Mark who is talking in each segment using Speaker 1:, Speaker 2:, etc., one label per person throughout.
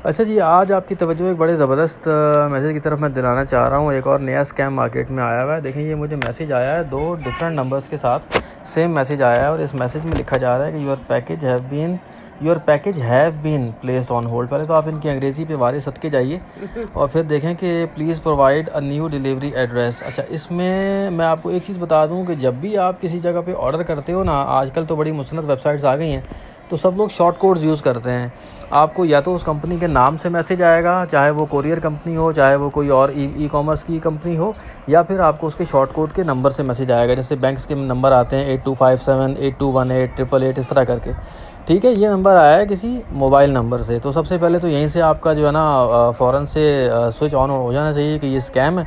Speaker 1: अच्छा जी, आज आपकी तवज्जो एक बड़े ज़बरदस्त मैसेज की तरफ मैं दिलाना चाह रहा हूँ। एक और नया स्कैम मार्केट में आया हुआ है। देखिए, ये मुझे मैसेज आया है 2 डिफरेंट नंबर्स के साथ सेम मैसेज आया है और इस मैसेज में लिखा जा रहा है कि your package have been placed on hold. पहले तो आप इनकी अंग्रेज़ी पे वारे सदके जाइए और फिर देखें कि please provide a new delivery address. अच्छा, इसमें मैं आपको एक चीज़ बता दूँ कि जब भी आप किसी जगह पे ऑर्डर करते हो ना, आजकल तो बड़ी मुसन्नत वेबसाइट्स आ गई हैं, तो सब लोग शॉर्ट कोड्स यूज़ करते हैं। आपको या तो उस कंपनी के नाम से मैसेज आएगा, चाहे वो कोरियर कंपनी हो, चाहे वो कोई और ई कॉमर्स की कंपनी हो, या फिर आपको उसके शॉर्ट कोड के नंबर से मैसेज आएगा। जैसे बैंक्स के नंबर आते हैं 8257 8218 888 इस तरह करके। ठीक है, ये नंबर आया है किसी मोबाइल नंबर से। तो सबसे पहले तो यहीं से आपका जो है ना फ़ौरन से स्विच ऑन हो जाना चाहिए कि ये स्कैम है।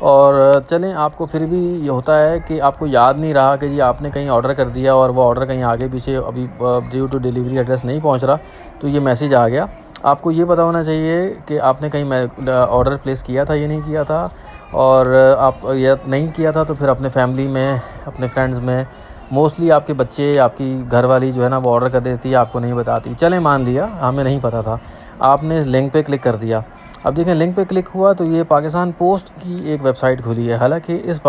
Speaker 1: और चलें, आपको फिर भी ये होता है कि आपको याद नहीं रहा कि जी आपने कहीं ऑर्डर कर दिया और वो ऑर्डर कहीं आगे पीछे अभी ड्यू टू डिलीवरी एड्रेस नहीं पहुंच रहा, तो ये मैसेज आ गया। आपको ये पता होना चाहिए कि आपने कहीं ऑर्डर प्लेस किया था या नहीं किया था, और आप या नहीं किया था तो फिर अपने फैमिली में, अपने फ्रेंड्स में मोस्टली आपके बच्चे, आपकी घरवाली जो है ना वो ऑर्डर कर देती है, आपको नहीं बताती। चलें, मान लिया हमें नहीं पता था, आपने इस लिंक पे क्लिक कर दिया। अब देखें, लिंक पे क्लिक हुआ तो ये पाकिस्तान पोस्ट की एक वेबसाइट खुली है। हालांकि इस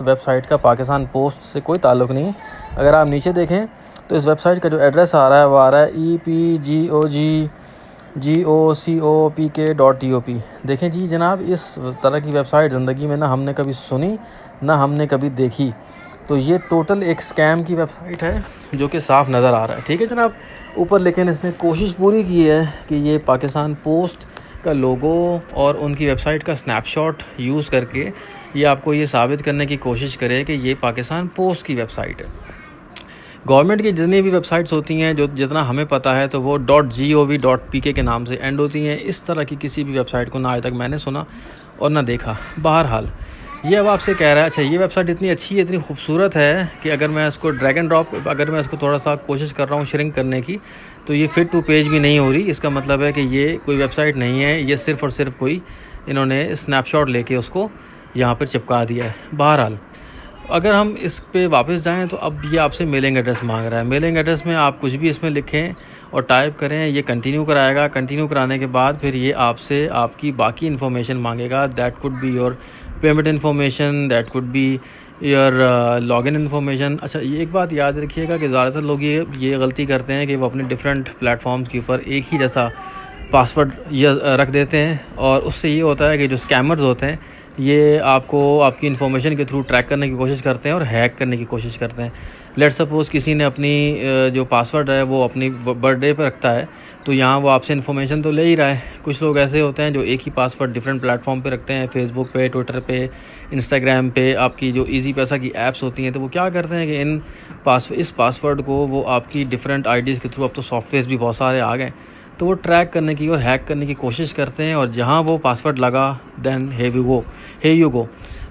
Speaker 1: वेबसाइट का पाकिस्तान पोस्ट से कोई ताल्लुक़ नहीं है। अगर आप नीचे देखें तो इस वेबसाइट का जो एड्रेस आ रहा है वो आ रहा है EPGOC.TOP। देखें जी जनाब, इस तरह की वेबसाइट ज़िंदगी में ना हमने कभी सुनी, ना हमने कभी देखी। तो ये टोटल एक स्कैम की वेबसाइट है जो कि साफ नज़र आ रहा है। ठीक है जनाब, ऊपर लेकिन इसने कोशिश पूरी की है कि ये पाकिस्तान पोस्ट का लोगो और उनकी वेबसाइट का स्नैपशॉट यूज़ करके ये आपको ये साबित करने की कोशिश करे कि ये पाकिस्तान पोस्ट की वेबसाइट है। गवर्नमेंट की जितनी भी वेबसाइट्स होती हैं, जो जितना हमें पता है, तो वो .gov.pk के नाम से एंड होती हैं। इस तरह की किसी भी वेबसाइट को ना आज तक मैंने सुना और ना देखा। बहरहाल, ये अब आपसे कह रहा है, अच्छा ये वेबसाइट इतनी अच्छी है, इतनी खूबसूरत है कि अगर मैं इसको ड्रैग एंड ड्रॉप, अगर मैं इसको थोड़ा सा कोशिश कर रहा हूँ श्रिंक करने की, तो ये फिट टू पेज भी नहीं हो रही। इसका मतलब है कि ये कोई वेबसाइट नहीं है, ये सिर्फ़ और सिर्फ कोई इन्होंने स्नैपशॉट लेके उसको यहाँ पर चिपका दिया है। बहरहाल, अगर हम इस पे वापस जाएं तो अब ये आपसे मेलिंग एड्रेस मांग रहा है। मेलिंग एड्रेस में आप कुछ भी इसमें लिखें और टाइप करें, ये कंटिन्यू कराएगा। कंटिन्यू कराने के बाद फिर ये आपसे आपकी बाकी इन्फॉर्मेशन मांगेगा। That could be your payment information, that could be your login information. अच्छा, ये एक बात याद रखिएगा कि ज़्यादातर लोग ये गलती करते हैं कि वो अपने डिफरेंट प्लेटफॉर्म्स के ऊपर एक ही जैसा पासवर्ड ये रख देते हैं, और उससे ये होता है कि जो स्कैमर्स होते हैं ये आपको आपकी इन्फॉर्मेशन के थ्रू ट्रैक करने की कोशिश करते हैं और हैक करने की कोशिश करते हैं। लेट्स सपोज़ किसी ने अपनी जो पासवर्ड है वो अपनी बर्थडे पर रखता है, तो यहाँ वो आपसे इन्फॉर्मेशन तो ले ही रहा है। कुछ लोग ऐसे होते हैं जो एक ही पासवर्ड डिफरेंट प्लेटफॉर्म पे रखते हैं, फेसबुक पे, ट्विटर पे, इंस्टाग्राम पे, आपकी जो ईजी पैसा की ऐप्स होती हैं। तो वो क्या करते हैं कि इस पासवर्ड को वो आपकी डिफरेंट आईडीज़ के थ्रू, अब तो सॉफ्टवेयर भी बहुत सारे आ गए, तो वो ट्रैक करने की और हैक करने की कोशिश करते हैं। और जहाँ वो पासवर्ड लगा, देन हे यू गो।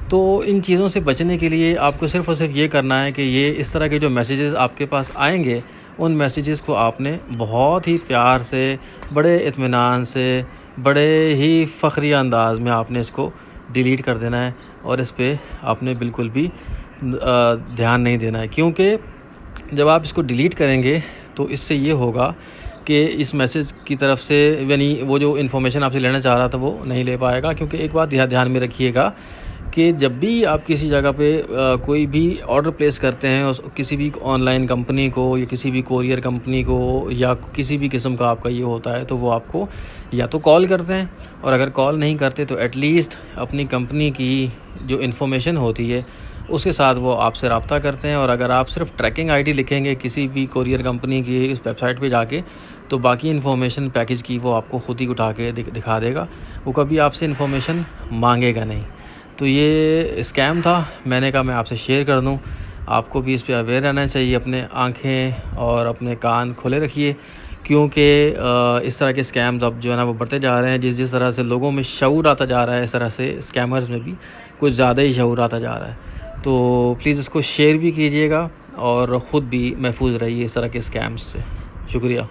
Speaker 1: तो इन चीज़ों से बचने के लिए आपको सिर्फ़ और सिर्फ ये करना है कि ये इस तरह के जो मैसेजेस आपके पास आएंगे, उन मैसेजेस को आपने बहुत ही प्यार से, बड़े इत्मीनान से, बड़े ही फ़ख्रिया अंदाज में आपने इसको डिलीट कर देना है। और इस पे आपने बिल्कुल भी ध्यान नहीं देना है, क्योंकि जब आप इसको डिलीट करेंगे तो इससे ये होगा कि इस मैसेज की तरफ से, यानी वो जो इन्फॉर्मेशन आपसे लेना चाह रहा था वो नहीं ले पाएगा। क्योंकि एक बात ध्यान में रखिएगा कि जब भी आप किसी जगह पे कोई भी ऑर्डर प्लेस करते हैं, उस किसी भी ऑनलाइन कंपनी को या किसी भी कोरियर कंपनी को या किसी भी किस्म का आपका ये होता है, तो वो आपको या तो कॉल करते हैं, और अगर कॉल नहीं करते तो एटलीस्ट अपनी कंपनी की जो इन्फॉर्मेशन होती है उसके साथ वो आपसे रब्ता करते हैं। और अगर आप सिर्फ ट्रैकिंग आईडी लिखेंगे किसी भी कोरियर कंपनी की इस वेबसाइट पे जाके, तो बाकी इन्फॉर्मेशन पैकेज की वो आपको ख़ुद ही उठा के दिखा देगा। वो कभी आपसे इन्फॉर्मेशन मांगेगा नहीं। तो ये स्कैम था, मैंने कहा मैं आपसे शेयर कर दूं। आपको भी इस पे अवेयर रहना चाहिए। अपने आंखें और अपने कान खुले रखिए, क्योंकि इस तरह के स्कैम्स अब जो है ना वो बढ़ते जा रहे हैं। जिस तरह से लोगों में शऊर आता जा रहा है, इस तरह से स्कैमर्स में भी कुछ ज़्यादा ही शऊर आता जा रहा है। तो प्लीज़ इसको शेयर भी कीजिएगा और ख़ुद भी महफूज रहिए इस तरह के स्कैम्स से। शुक्रिया।